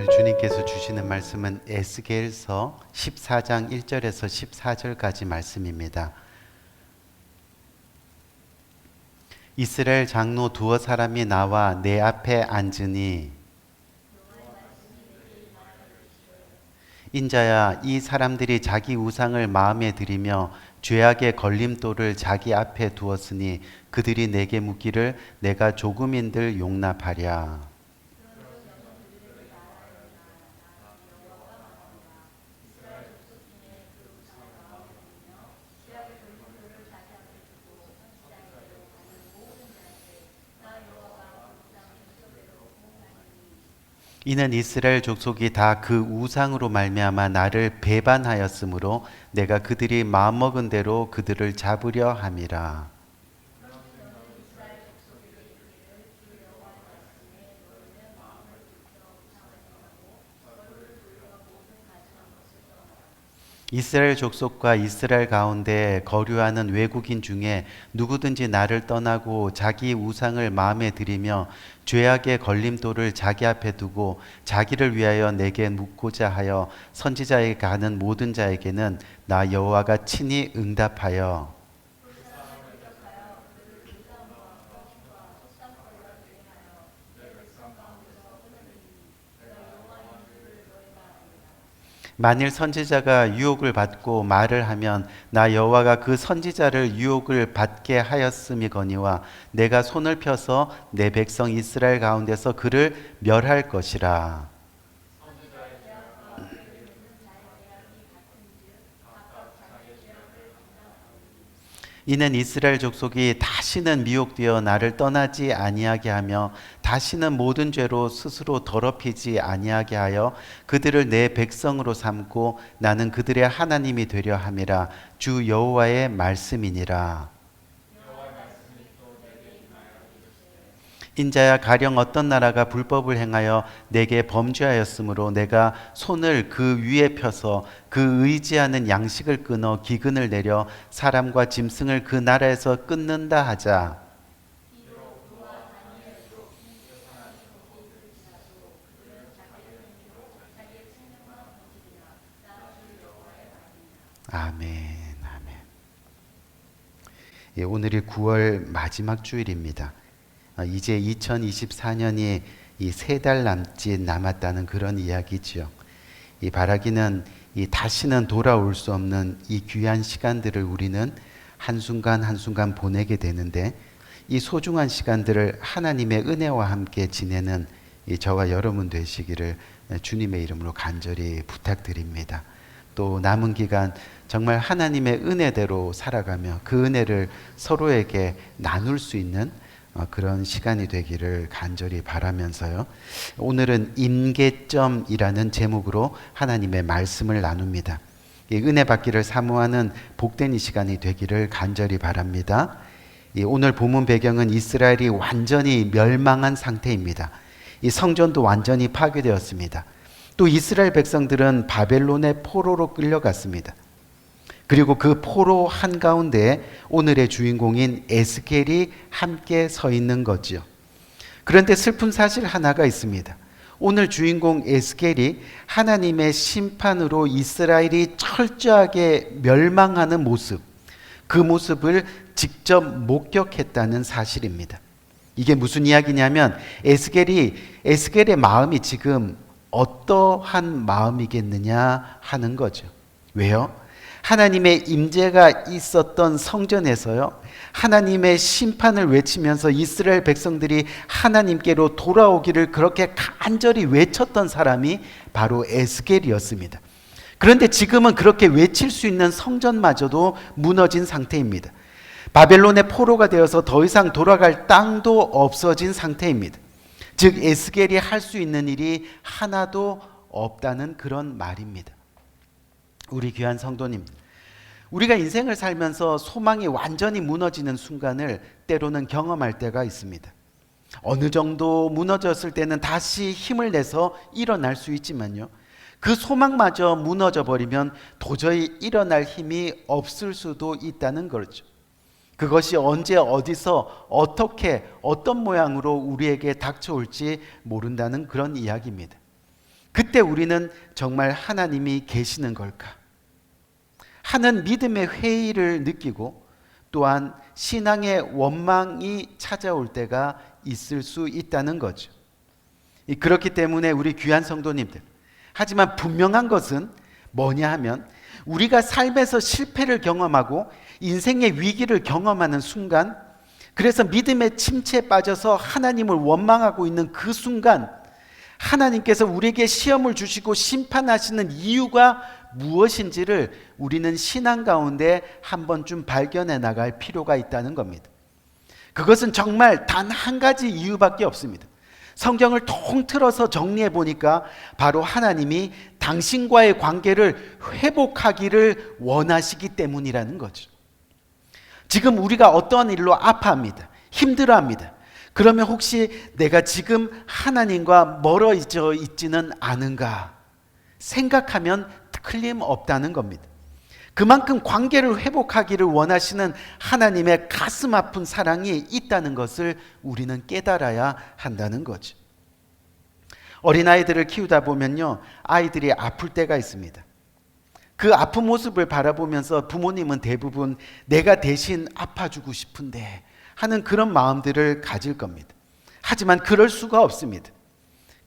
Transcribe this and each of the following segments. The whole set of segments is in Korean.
오늘 주님께서 주시는 말씀은 에스겔서 14장 1절에서 14절까지 말씀입니다. 이스라엘 장로 두어 사람이 나와 내 앞에 앉으니 인자야, 이 사람들이 자기 우상을 마음에 들이며 죄악의 걸림돌을 자기 앞에 두었으니 그들이 내게 묻기를 내가 조금인들 용납하랴. 이는 이스라엘 족속이 다 그 우상으로 말미암아 나를 배반하였으므로 내가 그들이 마음먹은 대로 그들을 잡으려 함이라. 이스라엘 족속과 이스라엘 가운데 거류하는 외국인 중에 누구든지 나를 떠나고 자기 우상을 마음에 들이며 죄악의 걸림돌을 자기 앞에 두고 자기를 위하여 내게 묻고자 하여 선지자에게 가는 모든 자에게는 나 여호와가 친히 응답하여 만일 선지자가 유혹을 받고 말을 하면 나 여호와가 그 선지자를 유혹을 받게 하였음이거니와 내가 손을 펴서 내 백성 이스라엘 가운데서 그를 멸할 것이라. 이는 이스라엘 족속이 다시는 미혹되어 나를 떠나지 아니하게 하며 다시는 모든 죄로 스스로 더럽히지 아니하게 하여 그들을 내 백성으로 삼고 나는 그들의 하나님이 되려 함이라. 주 여호와의 말씀이니라. 인자야, 가령 어떤 나라가 불법을 행하여 내게 범죄하였으므로 내가 손을 그 위에 펴서 그 의지하는 양식을 끊어 기근을 내려 사람과 짐승을 그 나라에서 끊는다 하자. 아멘, 아멘. 예, 오늘이 9월 마지막 주일입니다. 이제 2024년이 이 3달 남짓 남았다는 그런 이야기죠. 이 바라기는 이 다시는 돌아올 수 없는 이 귀한 시간들을 우리는 한순간 한순간 보내게 되는데 이 소중한 시간들을 하나님의 은혜와 함께 지내는 이 저와 여러분 되시기를 주님의 이름으로 간절히 부탁드립니다. 또 남은 기간 정말 하나님의 은혜대로 살아가며 그 은혜를 서로에게 나눌 수 있는 그런 시간이 되기를 간절히 바라면서요. 오늘은 임계점이라는 제목으로 하나님의 말씀을 나눕니다. 이 은혜 받기를 사모하는 복된 이 시간이 되기를 간절히 바랍니다. 오늘 본문 배경은 이스라엘이 완전히 멸망한 상태입니다. 이 성전도 완전히 파괴되었습니다. 또 이스라엘 백성들은 바벨론의 포로로 끌려갔습니다. 그리고 그 포로 한가운데 오늘의 주인공인 에스겔이 함께 서 있는 거죠. 그런데 슬픈 사실 하나가 있습니다. 오늘 주인공 에스겔이 하나님의 심판으로 이스라엘이 철저하게 멸망하는 모습, 그 모습을 직접 목격했다는 사실입니다. 이게 무슨 이야기냐면 에스겔의 마음이 지금 어떠한 마음이겠느냐 하는 거죠. 왜요? 하나님의 임재가 있었던 성전에서요, 하나님의 심판을 외치면서 이스라엘 백성들이 하나님께로 돌아오기를 그렇게 간절히 외쳤던 사람이 바로 에스겔이었습니다. 그런데 지금은 그렇게 외칠 수 있는 성전마저도 무너진 상태입니다. 바벨론의 포로가 되어서 더 이상 돌아갈 땅도 없어진 상태입니다. 즉 에스겔이 할 수 있는 일이 하나도 없다는 그런 말입니다. 우리 귀한 성도님, 우리가 인생을 살면서 소망이 완전히 무너지는 순간을 때로는 경험할 때가 있습니다. 어느 정도 무너졌을 때는 다시 힘을 내서 일어날 수 있지만요, 그 소망마저 무너져 버리면 도저히 일어날 힘이 없을 수도 있다는 거죠. 그것이 언제 어디서 어떻게 어떤 모양으로 우리에게 닥쳐올지 모른다는 그런 이야기입니다. 그때 우리는 정말 하나님이 계시는 걸까 하는 믿음의 회의를 느끼고 또한 신앙의 원망이 찾아올 때가 있을 수 있다는 거죠. 그렇기 때문에 우리 귀한 성도님들, 하지만 분명한 것은 뭐냐 하면 우리가 삶에서 실패를 경험하고 인생의 위기를 경험하는 순간, 그래서 믿음의 침체에 빠져서 하나님을 원망하고 있는 그 순간 하나님께서 우리에게 시험을 주시고 심판하시는 이유가 무엇인지를 우리는 신앙 가운데 한 번쯤 발견해 나갈 필요가 있다는 겁니다. 그것은 정말 단 한 가지 이유밖에 없습니다. 성경을 통틀어서 정리해 보니까 바로 하나님이 당신과의 관계를 회복하기를 원하시기 때문이라는 거죠. 지금 우리가 어떠한 일로 아파합니다. 힘들어합니다. 그러면 혹시 내가 지금 하나님과 멀어져 있지는 않은가 생각하면 틀림없다는 겁니다. 그만큼 관계를 회복하기를 원하시는 하나님의 가슴 아픈 사랑이 있다는 것을 우리는 깨달아야 한다는 거죠. 어린아이들을 키우다 보면요, 아이들이 아플 때가 있습니다. 그 아픈 모습을 바라보면서 부모님은 대부분 내가 대신 아파주고 싶은데 하는 그런 마음들을 가질 겁니다. 하지만 그럴 수가 없습니다.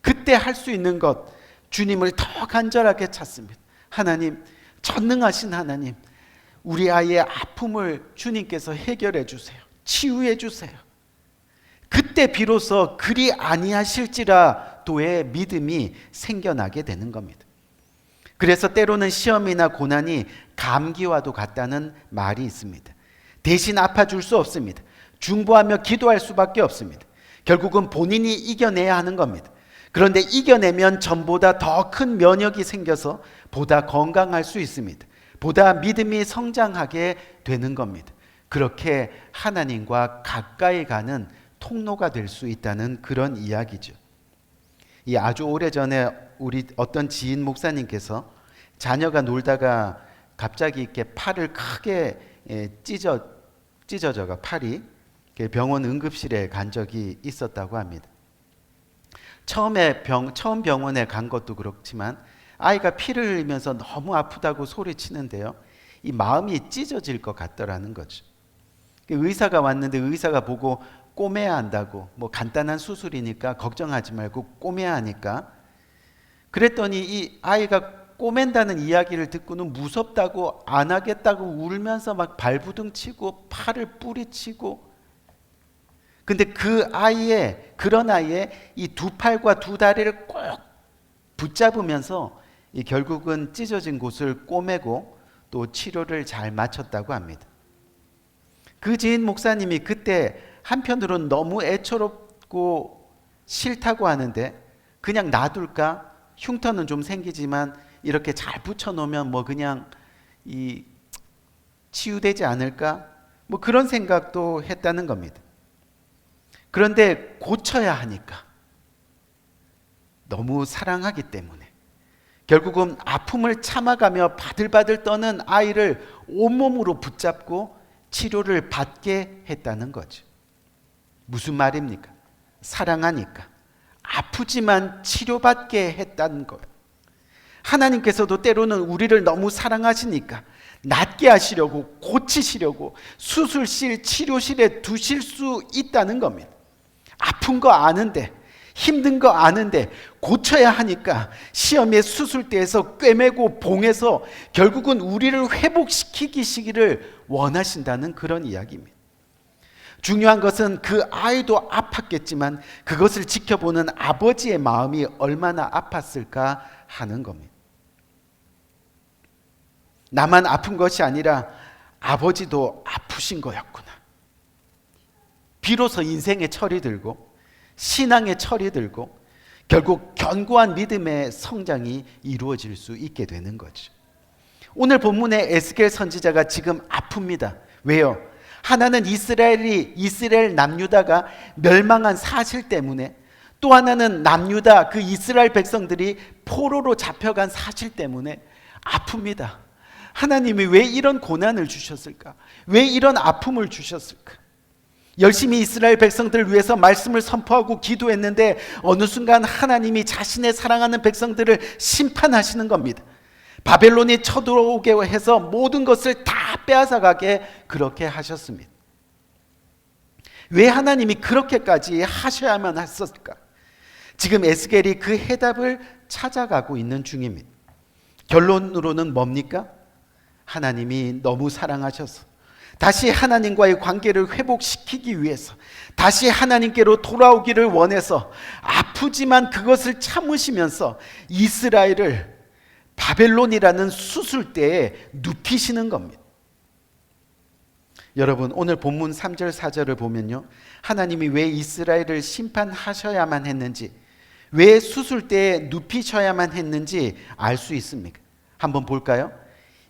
그때 할 수 있는 것, 주님을 더 간절하게 찾습니다. 하나님, 전능하신 하나님, 우리 아이의 아픔을 주님께서 해결해 주세요. 치유해 주세요. 그때 비로소 그리 아니하실지라도의 믿음이 생겨나게 되는 겁니다. 그래서 때로는 시험이나 고난이 감기와도 같다는 말이 있습니다. 대신 아파줄 수 없습니다. 중보하며 기도할 수밖에 없습니다. 결국은 본인이 이겨내야 하는 겁니다. 그런데 이겨내면 전보다 더 큰 면역이 생겨서 보다 건강할 수 있습니다. 보다 믿음이 성장하게 되는 겁니다. 그렇게 하나님과 가까이 가는 통로가 될 수 있다는 그런 이야기죠. 이 아주 오래전에 우리 어떤 지인 목사님께서 자녀가 놀다가 갑자기 이렇게 팔을 크게 찢어져가 팔이 병원 응급실에 간 적이 있었다고 합니다. 처음 병원에 간 것도 그렇지만 아이가 피를 흘리면서 너무 아프다고 소리치는데요, 이 마음이 찢어질 것 같더라는 거죠. 의사가 왔는데 의사가 보고 꼬매야 한다고, 뭐 간단한 수술이니까 걱정하지 말고 꼬매야 하니까, 그랬더니 이 아이가 꼬맨다는 이야기를 듣고는 무섭다고 안 하겠다고 울면서 막 발부둥 치고 팔을 뿌리치고, 근데 그런 아이의 이 두 팔과 두 다리를 꼭 붙잡으면서 결국은 찢어진 곳을 꼬매고 또 치료를 잘 마쳤다고 합니다. 그 지인 목사님이 그때 한편으로는 너무 애처롭고 싫다고 하는데, 그냥 놔둘까? 흉터는 좀 생기지만 이렇게 잘 붙여놓으면 뭐 그냥 치유되지 않을까? 뭐 그런 생각도 했다는 겁니다. 그런데 고쳐야 하니까, 너무 사랑하기 때문에 결국은 아픔을 참아가며 바들바들 떠는 아이를 온몸으로 붙잡고 치료를 받게 했다는 거죠. 무슨 말입니까? 사랑하니까 아프지만 치료받게 했다는 거예요. 하나님께서도 때로는 우리를 너무 사랑하시니까 낫게 하시려고, 고치시려고 수술실, 치료실에 두실 수 있다는 겁니다. 아픈 거 아는데, 힘든 거 아는데 고쳐야 하니까 시험의 수술대에서 꿰매고 봉해서 결국은 우리를 회복시키기를 원하신다는 그런 이야기입니다. 중요한 것은 그 아이도 아팠겠지만 그것을 지켜보는 아버지의 마음이 얼마나 아팠을까 하는 겁니다. 나만 아픈 것이 아니라 아버지도 아프신 거였구나. 비로소 인생의 철이 들고 신앙의 철이 들고 결국 견고한 믿음의 성장이 이루어질 수 있게 되는 거죠. 오늘 본문의 에스겔 선지자가 지금 아픕니다. 왜요? 하나는 이스라엘 남유다가 멸망한 사실 때문에, 또 하나는 남유다 그 이스라엘 백성들이 포로로 잡혀간 사실 때문에 아픕니다. 하나님이 왜 이런 고난을 주셨을까? 왜 이런 아픔을 주셨을까? 열심히 이스라엘 백성들을 위해서 말씀을 선포하고 기도했는데 어느 순간 하나님이 자신의 사랑하는 백성들을 심판하시는 겁니다. 바벨론이 쳐들어오게 해서 모든 것을 다 빼앗아가게 그렇게 하셨습니다. 왜 하나님이 그렇게까지 하셔야만 했었을까? 지금 에스겔이 그 해답을 찾아가고 있는 중입니다. 결론으로는 뭡니까? 하나님이 너무 사랑하셔서 다시 하나님과의 관계를 회복시키기 위해서 다시 하나님께로 돌아오기를 원해서 아프지만 그것을 참으시면서 이스라엘을 바벨론이라는 수술대에 눕히시는 겁니다. 여러분, 오늘 본문 3절 4절을 보면요, 하나님이 왜 이스라엘을 심판하셔야만 했는지, 왜 수술대에 눕히셔야만 했는지 알 수 있습니까? 한번 볼까요?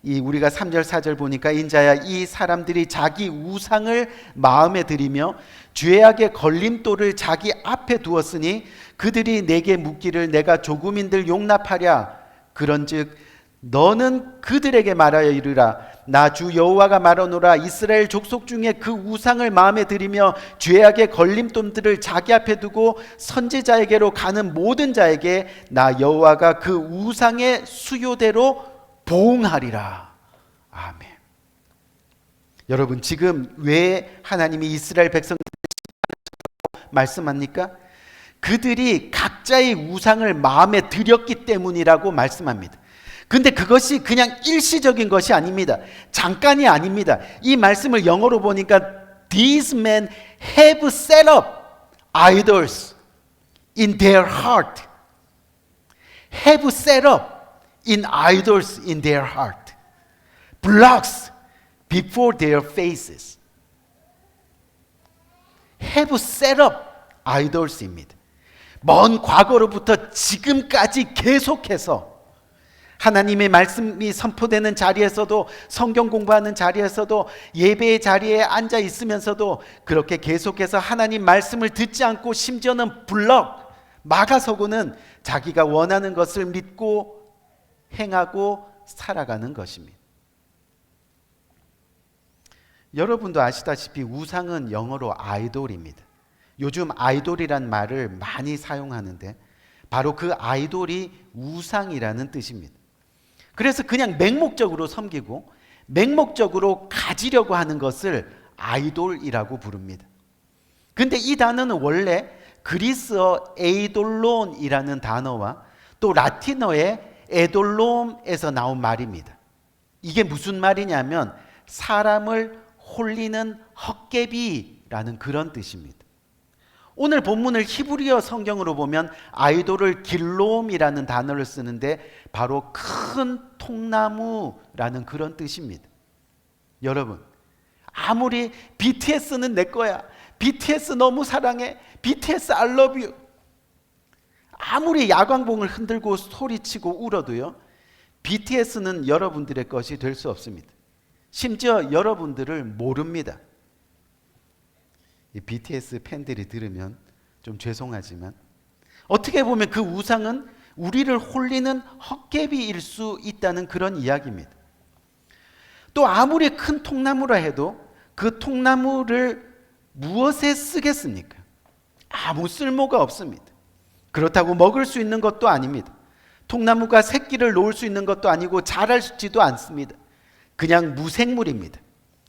우리가 3절 4절 보니까 인자야 이 사람들이 자기 우상을 마음에 들이며 죄악의 걸림돌을 자기 앞에 두었으니 그들이 내게 묻기를 내가 조국민들 용납하랴. 그런즉 너는 그들에게 말하여 이르라. 나 주 여호와가 말하노라. 이스라엘 족속 중에 그 우상을 마음에 들이며 죄악의 걸림돌들을 자기 앞에 두고 선지자에게로 가는 모든 자에게 나 여호와가 그 우상의 수요대로 보응하리라. 아멘. 여러분, 지금 왜 하나님이 이스라엘 백성들을 말씀합니까? 그들이 각자의 우상을 마음에 들였기 때문이라고 말씀합니다. 근데 그것이 그냥 일시적인 것이 아닙니다. 잠깐이 아닙니다. 이 말씀을 영어로 보니까 These men have set up idols in their heart. Have set up in idols in their heart. Blocks before their faces. Have set up idols입니다. 먼 과거로부터 지금까지 계속해서 하나님의 말씀이 선포되는 자리에서도, 성경 공부하는 자리에서도, 예배의 자리에 앉아 있으면서도 그렇게 계속해서 하나님 말씀을 듣지 않고 심지어는 블럭, 막아서고는 자기가 원하는 것을 믿고 행하고 살아가는 것입니다. 여러분도 아시다시피 우상은 영어로 아이돌입니다. 요즘 아이돌이란 말을 많이 사용하는데 바로 그 아이돌이 우상이라는 뜻입니다. 그래서 그냥 맹목적으로 섬기고 맹목적으로 가지려고 하는 것을 아이돌이라고 부릅니다. 근데 이 단어는 원래 그리스어 에이돌론이라는 단어와 또 라틴어의 에돌롬에서 나온 말입니다. 이게 무슨 말이냐면 사람을 홀리는 헛개비라는 그런 뜻입니다. 오늘 본문을 히브리어 성경으로 보면 아이돌을 길롬이라는 단어를 쓰는데 바로 큰 통나무라는 그런 뜻입니다. 여러분, 아무리 BTS는 내 거야, BTS 너무 사랑해, BTS I love you, 아무리 야광봉을 흔들고 소리치고 울어도요, BTS는 여러분들의 것이 될 수 없습니다. 심지어 여러분들을 모릅니다. 이 BTS 팬들이 들으면 좀 죄송하지만 어떻게 보면 그 우상은 우리를 홀리는 헛개비일 수 있다는 그런 이야기입니다. 또 아무리 큰 통나무라 해도 그 통나무를 무엇에 쓰겠습니까? 아무 쓸모가 없습니다. 그렇다고 먹을 수 있는 것도 아닙니다. 통나무가 새끼를 놓을 수 있는 것도 아니고 자랄지도 않습니다. 그냥 무생물입니다.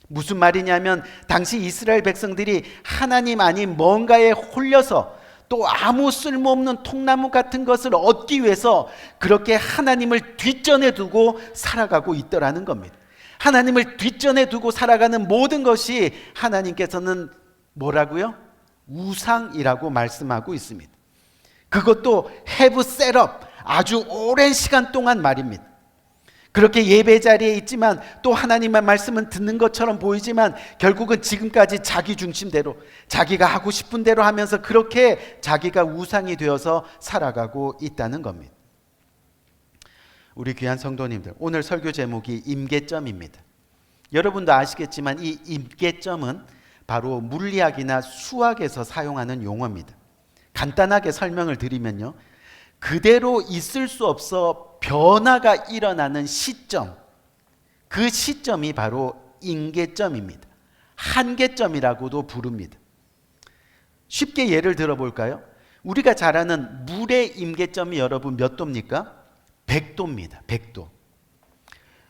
무슨 말이냐면 당시 이스라엘 백성들이 하나님 아닌 뭔가에 홀려서 또 아무 쓸모없는 통나무 같은 것을 얻기 위해서 그렇게 하나님을 뒷전에 두고 살아가고 있더라는 겁니다. 하나님을 뒷전에 두고 살아가는 모든 것이 하나님께서는 뭐라고요? 우상이라고 말씀하고 있습니다. 그것도 have set up, 아주 오랜 시간 동안 말입니다. 그렇게 예배 자리에 있지만 또 하나님의 말씀은 듣는 것처럼 보이지만 결국은 지금까지 자기 중심대로 자기가 하고 싶은 대로 하면서 그렇게 자기가 우상이 되어서 살아가고 있다는 겁니다. 우리 귀한 성도님들, 오늘 설교 제목이 임계점입니다. 여러분도 아시겠지만 이 임계점은 바로 물리학이나 수학에서 사용하는 용어입니다. 간단하게 설명을 드리면요, 그대로 있을 수 없어 변화가 일어나는 시점, 그 시점이 바로 임계점입니다. 한계점이라고도 부릅니다. 쉽게 예를 들어볼까요? 우리가 잘 아는 물의 임계점이 여러분 몇 도입니까? 100도입니다. 100도.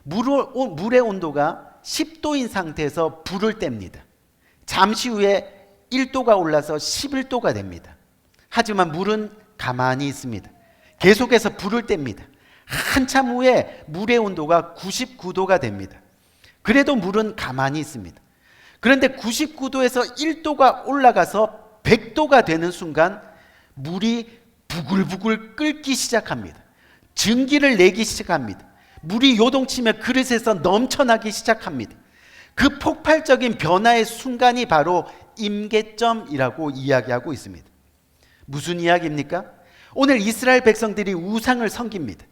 물의 온도가 10도인 상태에서 불을 뗍니다. 잠시 후에 1도가 올라서 11도가 됩니다. 하지만 물은 가만히 있습니다. 계속해서 불을 뗍니다. 한참 후에 물의 온도가 99도가 됩니다. 그래도 물은 가만히 있습니다. 그런데 99도에서 1도가 올라가서 100도가 되는 순간 물이 부글부글 끓기 시작합니다. 증기를 내기 시작합니다. 물이 요동치며 그릇에서 넘쳐나기 시작합니다. 그 폭발적인 변화의 순간이 바로 임계점이라고 이야기하고 있습니다. 무슨 이야기입니까? 오늘 이스라엘 백성들이 우상을 섬깁니다.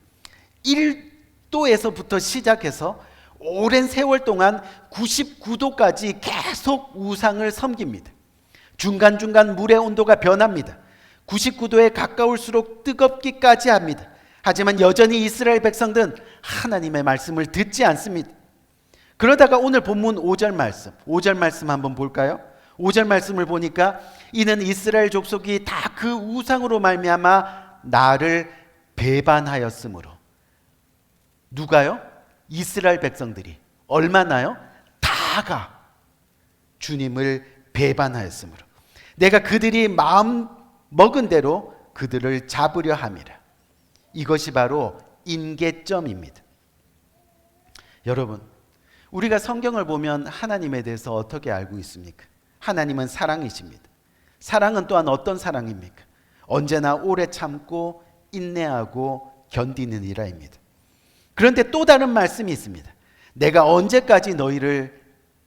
1도에서부터 시작해서 오랜 세월 동안 99도까지 계속 우상을 섬깁니다. 중간중간 물의 온도가 변합니다. 99도에 가까울수록 뜨겁기까지 합니다. 하지만 여전히 이스라엘 백성들은 하나님의 말씀을 듣지 않습니다. 그러다가 오늘 본문 5절 말씀 한번 볼까요? 5절 말씀을 보니까 이는 이스라엘 족속이 다 그 우상으로 말미암아 나를 배반하였으므로. 누가요? 이스라엘 백성들이. 얼마나요? 다가 주님을 배반하였으므로 내가 그들이 마음 먹은 대로 그들을 잡으려 함이라. 이것이 바로 임계점입니다. 여러분, 우리가 성경을 보면 하나님에 대해서 어떻게 알고 있습니까? 하나님은 사랑이십니다. 사랑은 또한 어떤 사랑입니까? 언제나 오래 참고 인내하고 견디는 이라입니다. 그런데 또 다른 말씀이 있습니다. 내가 언제까지 너희를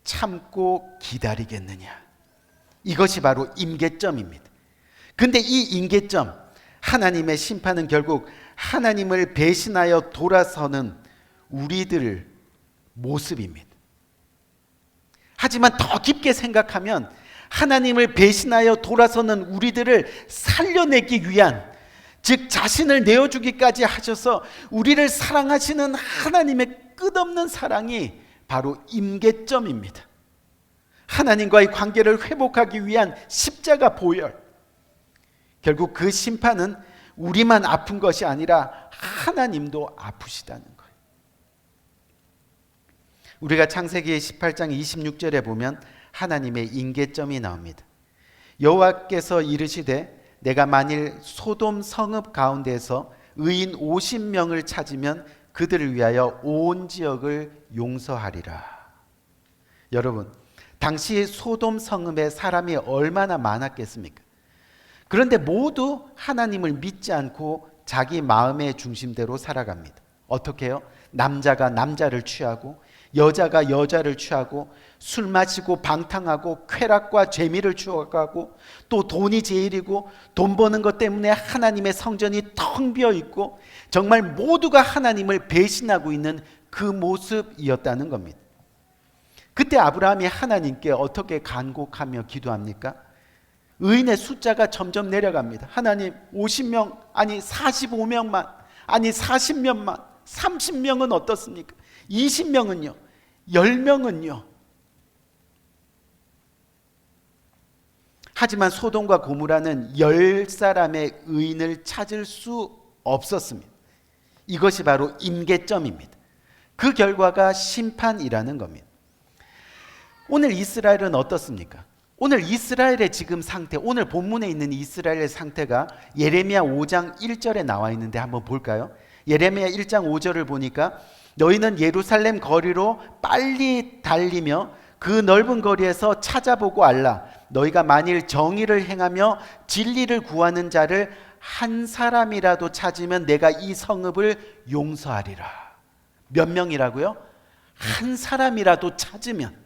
참고 기다리겠느냐. 이것이 바로 임계점입니다. 근데 이 임계점, 하나님의 심판은 결국 하나님을 배신하여 돌아서는 우리들 모습입니다. 하지만 더 깊게 생각하면 하나님을 배신하여 돌아서는 우리들을 살려내기 위한, 즉 자신을 내어주기까지 하셔서 우리를 사랑하시는 하나님의 끝없는 사랑이 바로 임계점입니다. 하나님과의 관계를 회복하기 위한 십자가 보혈. 결국 그 심판은 우리만 아픈 것이 아니라 하나님도 아프시다는 거예요. 우리가 창세기 18장 26절에 보면 하나님의 임계점이 나옵니다. 여호와께서 이르시되 내가 만일 소돔 성읍 가운데서 의인 50명을 찾으면 그들을 위하여 온 지역을 용서하리라. 여러분, 당시 소돔 성읍에 사람이 얼마나 많았겠습니까? 그런데 모두 하나님을 믿지 않고 자기 마음의 중심대로 살아갑니다. 어떻게 해요? 남자가 남자를 취하고 여자가 여자를 취하고 술 마시고 방탕하고 쾌락과 재미를 추억하고 또 돈이 제일이고 돈 버는 것 때문에 하나님의 성전이 텅 비어 있고 정말 모두가 하나님을 배신하고 있는 그 모습이었다는 겁니다. 그때 아브라함이 하나님께 어떻게 간곡하며 기도합니까? 의인의 숫자가 점점 내려갑니다. 하나님, 50명 아니 45명만 아니 40명만 30명은 어떻습니까? 20명은요? 10명은요? 하지만 소돔과 고모라는 10사람의 의인을 찾을 수 없었습니다. 이것이 바로 임계점입니다. 그 결과가 심판이라는 겁니다. 오늘 이스라엘은 어떻습니까? 오늘 이스라엘의 지금 상태, 오늘 본문에 있는 이스라엘의 상태가 예레미야 5장 1절에 나와 있는데 한번 볼까요? 예레미야 1장 5절을 보니까 너희는 예루살렘 거리로 빨리 달리며 그 넓은 거리에서 찾아보고 알라. 너희가 만일 정의를 행하며 진리를 구하는 자를 한 사람이라도 찾으면 내가 이 성읍을 용서하리라. 몇 명이라고요? 한 사람이라도 찾으면.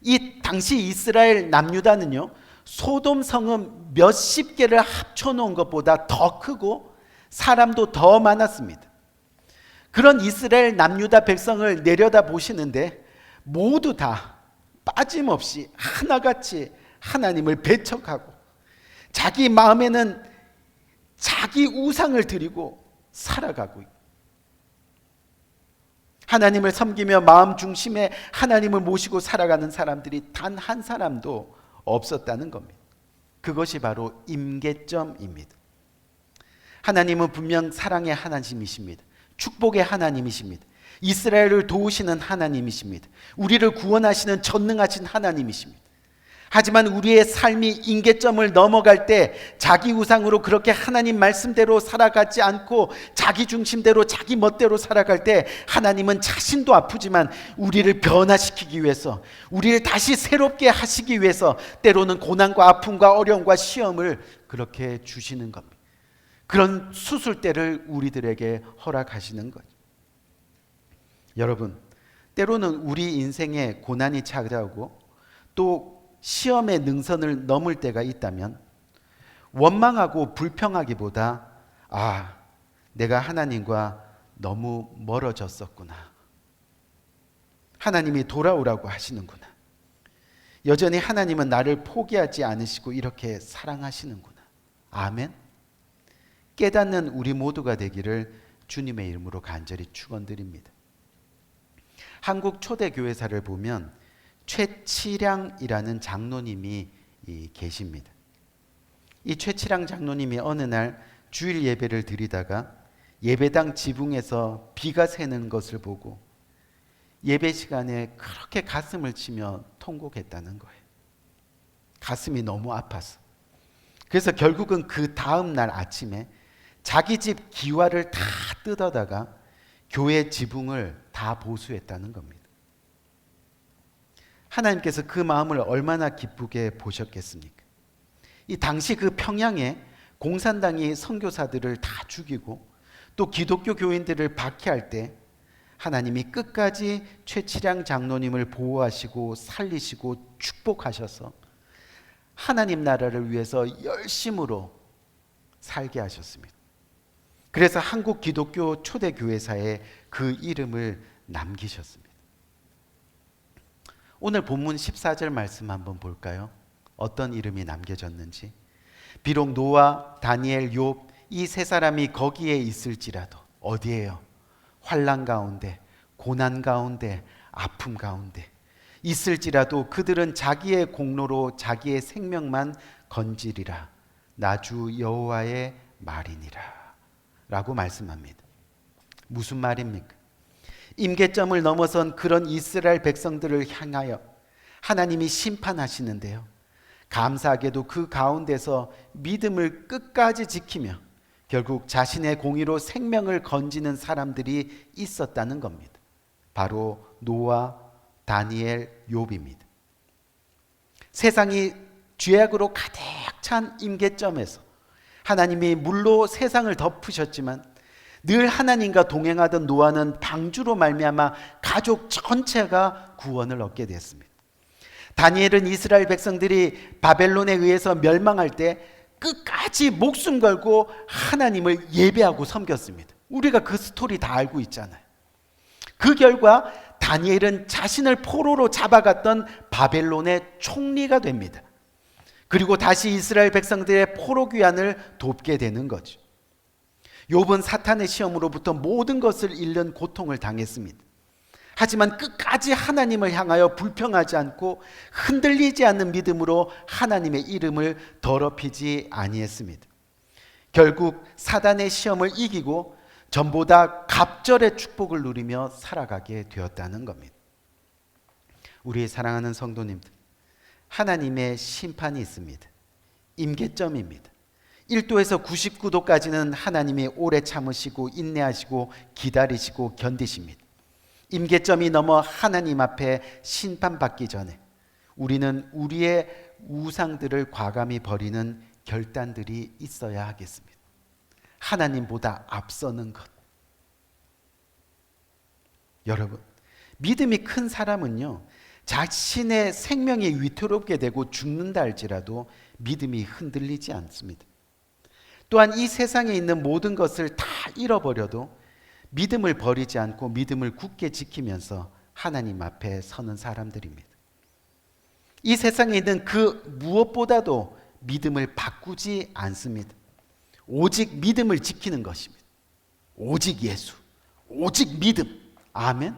이 당시 이스라엘 남유다는요, 소돔 성읍 몇십 개를 합쳐놓은 것보다 더 크고 사람도 더 많았습니다. 그런 이스라엘 남유다 백성을 내려다 보시는데 모두 다 빠짐없이 하나같이 하나님을 배척하고 자기 마음에는 자기 우상을 드리고 살아가고 있고, 하나님을 섬기며 마음 중심에 하나님을 모시고 살아가는 사람들이 단 한 사람도 없었다는 겁니다. 그것이 바로 임계점입니다. 하나님은 분명 사랑의 하나님이십니다. 축복의 하나님이십니다. 이스라엘을 도우시는 하나님이십니다. 우리를 구원하시는 전능하신 하나님이십니다. 하지만 우리의 삶이 임계점을 넘어갈 때 자기 우상으로 그렇게 하나님 말씀대로 살아가지 않고 자기 중심대로 자기 멋대로 살아갈 때 하나님은 자신도 아프지만 우리를 변화시키기 위해서, 우리를 다시 새롭게 하시기 위해서 때로는 고난과 아픔과 어려움과 시험을 그렇게 주시는 겁니다. 그런 수술대를 우리들에게 허락하시는 거죠. 여러분, 때로는 우리 인생에 고난이 찾아오고 또 시험의 능선을 넘을 때가 있다면 원망하고 불평하기보다 내가 하나님과 너무 멀어졌었구나. 하나님이 돌아오라고 하시는구나. 여전히 하나님은 나를 포기하지 않으시고 이렇게 사랑하시는구나. 아멘. 깨닫는 우리 모두가 되기를 주님의 이름으로 간절히 축원드립니다. 한국 초대교회사를 보면 최치량이라는 장로님이 계십니다. 이 최치량 장로님이 어느 날 주일 예배를 드리다가 예배당 지붕에서 비가 새는 것을 보고 예배 시간에 그렇게 가슴을 치며 통곡했다는 거예요. 가슴이 너무 아파서. 그래서 결국은 그 다음 날 아침에 자기 집 기와를 다 뜯어다가 교회 지붕을 다 보수했다는 겁니다. 하나님께서 그 마음을 얼마나 기쁘게 보셨겠습니까? 이 당시 그 평양에 공산당이 선교사들을 다 죽이고 또 기독교 교인들을 박해할 때 하나님이 끝까지 최치량 장로님을 보호하시고 살리시고 축복하셔서 하나님 나라를 위해서 열심으로 살게 하셨습니다. 그래서 한국 기독교 초대교회사에 그 이름을 남기셨습니다. 오늘 본문 14절 말씀 한번 볼까요? 어떤 이름이 남겨졌는지. 비록 노아, 다니엘, 욥 이 세 사람이 거기에 있을지라도 어디에요? 환난 가운데, 고난 가운데, 아픔 가운데 있을지라도 그들은 자기의 공로로 자기의 생명만 건지리라. 나주 여호와의 말이니라 라고 말씀합니다. 무슨 말입니까? 임계점을 넘어선 그런 이스라엘 백성들을 향하여 하나님이 심판하시는데요, 감사하게도 그 가운데서 믿음을 끝까지 지키며 결국 자신의 공의로 생명을 건지는 사람들이 있었다는 겁니다. 바로 노아, 다니엘, 욥입니다. 세상이 죄악으로 가득 찬 임계점에서 하나님이 물로 세상을 덮으셨지만 늘 하나님과 동행하던 노아는 방주로 말미암아 가족 전체가 구원을 얻게 됐습니다. 다니엘은 이스라엘 백성들이 바벨론에 의해서 멸망할 때 끝까지 목숨 걸고 하나님을 예배하고 섬겼습니다. 우리가 그 스토리 다 알고 있잖아요. 그 결과 다니엘은 자신을 포로로 잡아갔던 바벨론의 총리가 됩니다. 그리고 다시 이스라엘 백성들의 포로 귀환을 돕게 되는 거죠. 욥은 사탄의 시험으로부터 모든 것을 잃는 고통을 당했습니다. 하지만 끝까지 하나님을 향하여 불평하지 않고 흔들리지 않는 믿음으로 하나님의 이름을 더럽히지 아니했습니다. 결국 사단의 시험을 이기고 전보다 갑절의 축복을 누리며 살아가게 되었다는 겁니다. 우리 사랑하는 성도님들, 하나님의 심판이 있습니다. 임계점입니다. 1도에서 99도까지는 하나님이 오래 참으시고 인내하시고 기다리시고 견디십니다. 임계점이 넘어 하나님 앞에 심판받기 전에 우리는 우리의 우상들을 과감히 버리는 결단들이 있어야 하겠습니다. 하나님보다 앞서는 것. 여러분, 믿음이 큰 사람은요, 자신의 생명이 위태롭게 되고 죽는다 할지라도 믿음이 흔들리지 않습니다. 또한 이 세상에 있는 모든 것을 다 잃어버려도 믿음을 버리지 않고 믿음을 굳게 지키면서 하나님 앞에 서는 사람들입니다. 이 세상에 있는 그 무엇보다도 믿음을 바꾸지 않습니다. 오직 믿음을 지키는 것입니다. 오직 예수, 오직 믿음. 아멘.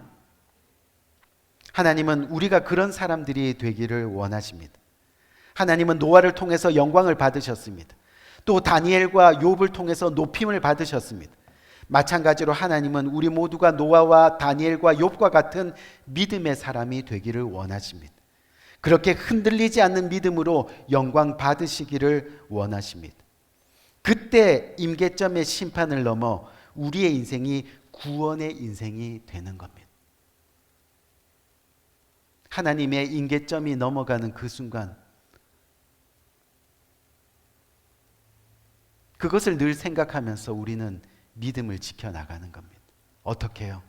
하나님은 우리가 그런 사람들이 되기를 원하십니다. 하나님은 노아를 통해서 영광을 받으셨습니다. 또 다니엘과 욥을 통해서 높임을 받으셨습니다. 마찬가지로 하나님은 우리 모두가 노아와 다니엘과 욥과 같은 믿음의 사람이 되기를 원하십니다. 그렇게 흔들리지 않는 믿음으로 영광 받으시기를 원하십니다. 그때 임계점의 심판을 넘어 우리의 인생이 구원의 인생이 되는 겁니다. 하나님의 임계점이 넘어가는 그 순간, 그것을 늘 생각하면서 우리는 믿음을 지켜나가는 겁니다. 어떻게 해요?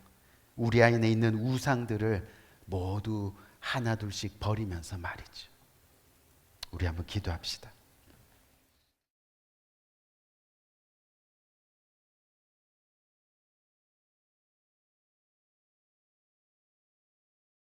우리 안에 있는 우상들을 모두 하나둘씩 버리면서 말이죠. 우리 한번 기도합시다.